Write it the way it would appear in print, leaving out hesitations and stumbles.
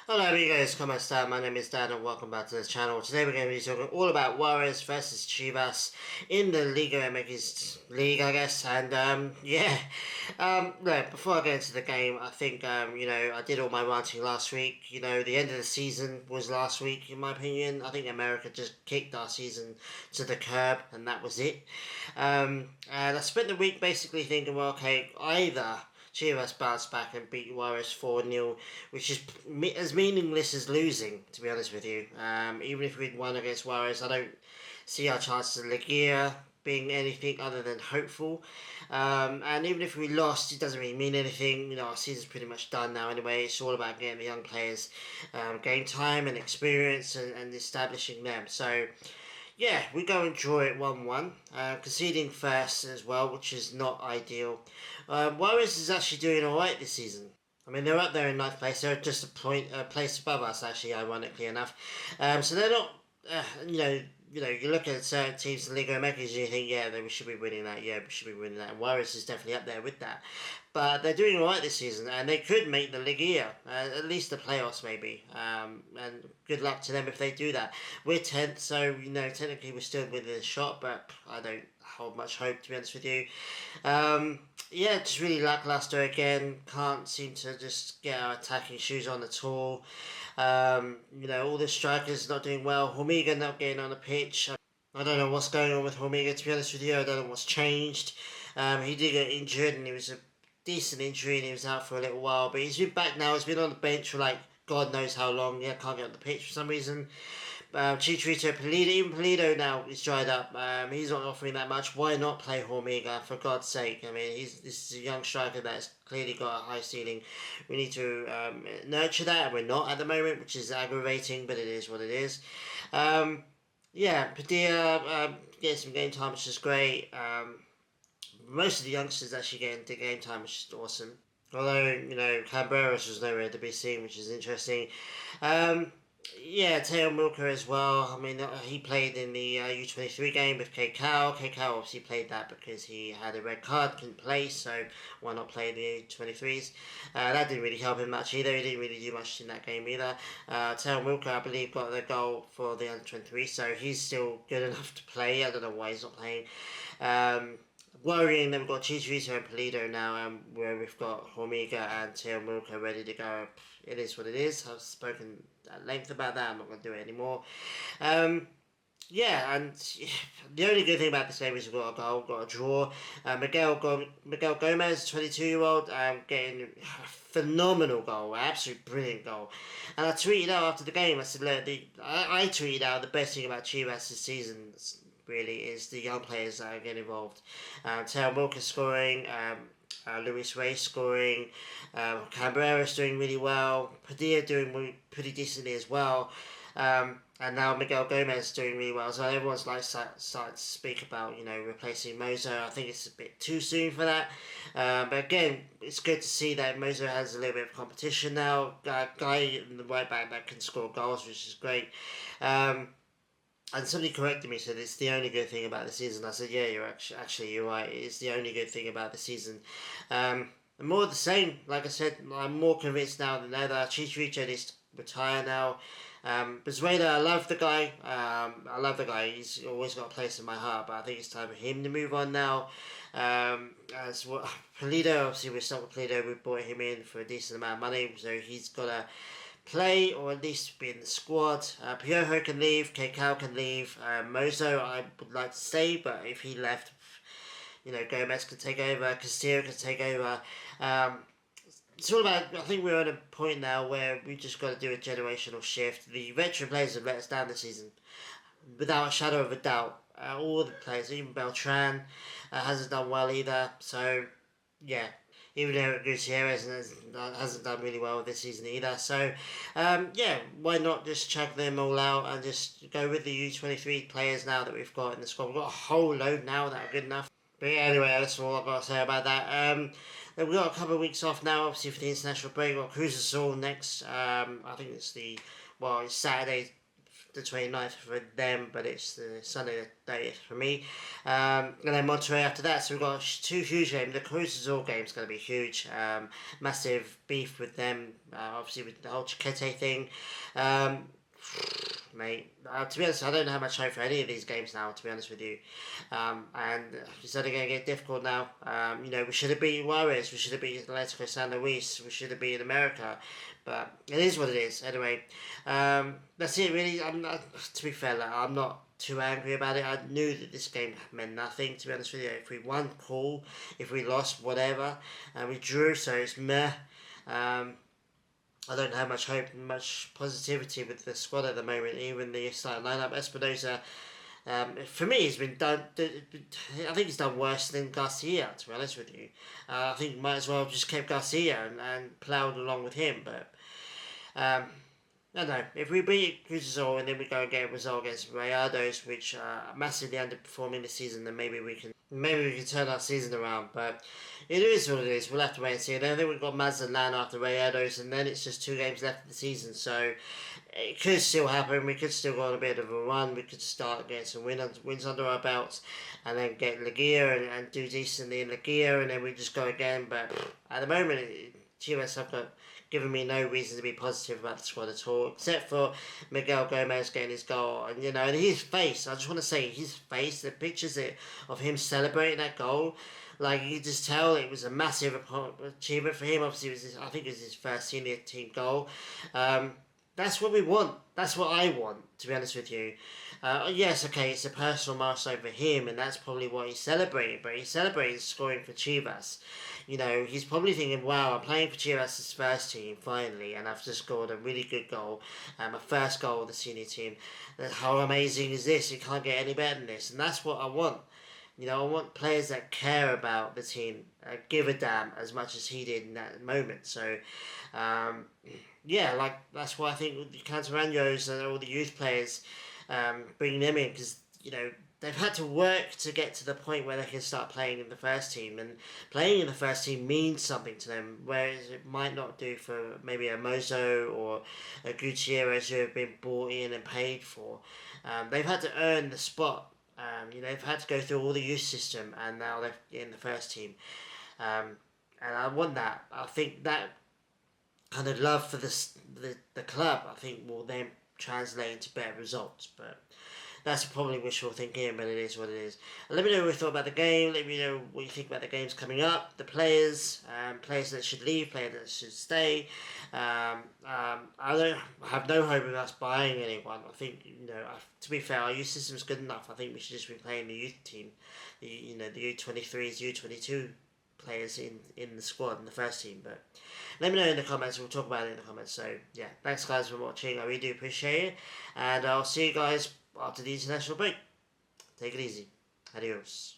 Hello amigos, ¿cómo están? My name is Dan and welcome back to the channel. Today we're going to be talking all about Juarez versus Chivas in the Liga MX League, I guess. And no, before I get into the game, I think, I did all my ranting last week. The end of the season was last week, in my opinion. I think America just kicked our season to the curb and that was it. And I spent the week basically thinking, well, okay, either Chivas bounced back and beat Juarez 4-0, which is as meaningless as losing, to be honest with you. Even if we'd won against Juarez, I don't see our chances of Ligia being anything other than hopeful. And even if we lost, it doesn't really mean anything. Our season's pretty much done now anyway. It's all about getting the young players game time and experience and establishing them. So, yeah, we go and draw it 1-1, conceding first as well, which is not ideal. Juarez is actually doing alright this season. I mean, they're up there in ninth place. They're just a place above us, actually, ironically enough. So they're not, you look at certain teams in Liga MX and you think, yeah, we should be winning that. Yeah, we should be winning that. And Juarez is definitely up there with that. But they're doing alright this season, and they could make the Liga, at least the playoffs maybe. And good luck to them if they do that. We're 10th, so, technically we're still within a shot, but I don't hold much hope, to be honest with you. Just really lackluster again. Can't seem to just get our attacking shoes on at all. All the strikers not doing well. Hormiga not getting on the pitch. I don't know what's going on with Hormiga, to be honest with you. I don't know what's changed. He did get injured, and it was a decent injury, and he was out for a little while. But he's been back now. He's been on the bench for God knows how long. Yeah, can't get on the pitch for some reason. Chicharito, Pulido, even Pulido now is dried up. He's not offering that much. Why not play Hormiga, for God's sake? I mean, this is a young striker that's clearly got a high ceiling. We need to nurture that, and we're not at the moment, which is aggravating, but it is what it is. Padilla getting some game time, which is great. Most of the youngsters actually getting the game time, which is awesome. Although, Cabreras was nowhere to be seen, which is interesting. Teo Milker as well. I mean, he played in the U23 game with Kekau. Kekau obviously played that because he had a red card, couldn't play, so why not play the U23s? That didn't really help him much either. He didn't really do much in that game either. Teo Milker, I believe, got the goal for the under-23, so he's still good enough to play. I don't know why he's not playing. Worrying that we've got Chicharito and Pulido now, where we've got Hormiga and Teo Milka ready to go. It is what it is. I've spoken at length about that. I'm not going to do it anymore. And the only good thing about this game is we've got a goal, got a draw. Miguel Gomez, 22-year-old, getting a phenomenal goal, absolute brilliant goal. And I tweeted out after the game, I said, look, I tweeted out the best thing about Chivas this season really is the young players that are getting involved. Teo Milka scoring, Luis Rey scoring, Cabrera's doing really well, Padilla doing pretty decently as well, and now Miguel Gomez doing really well. So everyone's starting to speak about replacing Mozo. I think it's a bit too soon for that, but again, it's good to see that Mozo has a little bit of competition now. Guy in the right back that can score goals, which is great. And somebody corrected me, said it's the only good thing about the season. I said, yeah, you're right. It's the only good thing about the season. And more of the same. Like I said, I'm more convinced now than ever. Chicharito needs to retire now. Brazuela, I love the guy. He's always got a place in my heart, but I think it's time for him to move on now. As well, Pulido, obviously we're stuck with Pulido. We brought him in for a decent amount of money, so he's got to play or at least be in the squad. Piojo can leave, Kekau can leave, Mozo I would like to stay, but if he left, Gomez could take over, Castillo could take over. It's all about, I think we're at a point now where we just got to do a generational shift. The veteran players have let us down this season, without a shadow of a doubt. All the players, even Beltran, hasn't done well either, so yeah. Even though Gutierrez hasn't done really well this season either. So, why not just chuck them all out and just go with the U23 players now that we've got in the squad. We've got a whole load now that are good enough. But yeah, anyway, that's all I've got to say about that. We've got a couple of weeks off now, obviously, for the international break. We've got Cruz Azul next. I think it's Saturday the 29th for them, but it's the Sunday the 30th for me. And then Monterrey after that. So we've got 2 huge games. The Cruz Azul game is going to be huge. Massive beef with them, obviously with the whole Chiquete thing. Mate, to be honest, I don't know how much hope for any of these games now, to be honest with you. And it's only going to get difficult now. We should have beaten Juarez, we should have beaten Atletico San Luis, we should have beaten America, but it is what it is. Anyway, that's it really. To be fair, I'm not too angry about it. I knew that this game meant nothing, to be honest with you. If we won, cool. If we lost, whatever. And we drew, so it's meh. I don't have much hope, much positivity with the squad at the moment. Even the starting lineup, Espinosa, for me, he's been done. I think he's done worse than Garcia. To be honest with you, I think might as well have just kept Garcia and ploughed along with him. But I don't know. If we beat Cruz Azul and then we go and get a result against Rayados, which are massively underperforming this season, then maybe we can turn our season around. But it is what it is. We'll have to wait and see. And then we've got Mazatlan after Rayados, and then it's just 2 games left of the season. So it could still happen. We could still go on a bit of a run. We could start getting some wins under our belts, and then get Ligia and do decently in Ligia, and then we just go again. But at the moment, Chivas have got given me no reason to be positive about the squad at all, except for Miguel Gomez getting his goal. And, and his face, I just want to say, his face, the pictures of him celebrating that goal, like, you could just tell it was a massive achievement for him. Obviously, I think it was his first senior team goal. That's what we want. That's what I want, to be honest with you. Yes, okay, it's a personal milestone for him, and that's probably what he's celebrating, but he's celebrating scoring for Chivas. He's probably thinking, wow, I'm playing for Chivas' first team, finally, and I've just scored a really good goal, my first goal of the senior team. How amazing is this? You can't get any better than this, and that's what I want. I want players that care about the team, give a damn as much as he did in that moment. So, that's why I think with the Canteranos and all the youth players, bringing them in, because, they've had to work to get to the point where they can start playing in the first team, and playing in the first team means something to them, whereas it might not do for maybe a Mozo or a Gutierrez who have been bought in and paid for. They've had to earn the spot. They've had to go through all the youth system, and now they're in the first team. And I want that. I think that kind of love for the club, I think, will then translate into better results. But that's probably wishful thinking, but it is what it is. And let me know what you thought about the game. Let me know what you think about the games coming up, the players, players that should leave, players that should stay. I have no hope of us buying anyone. I think, to be fair, our youth system is good enough. I think we should just be playing the youth team, the U23s, U22 players in the squad, in the first team. But let me know in the comments. We'll talk about it in the comments. So, yeah, thanks, guys, for watching. I really do appreciate it. And I'll see you guys after the international break. Take it easy. Adios.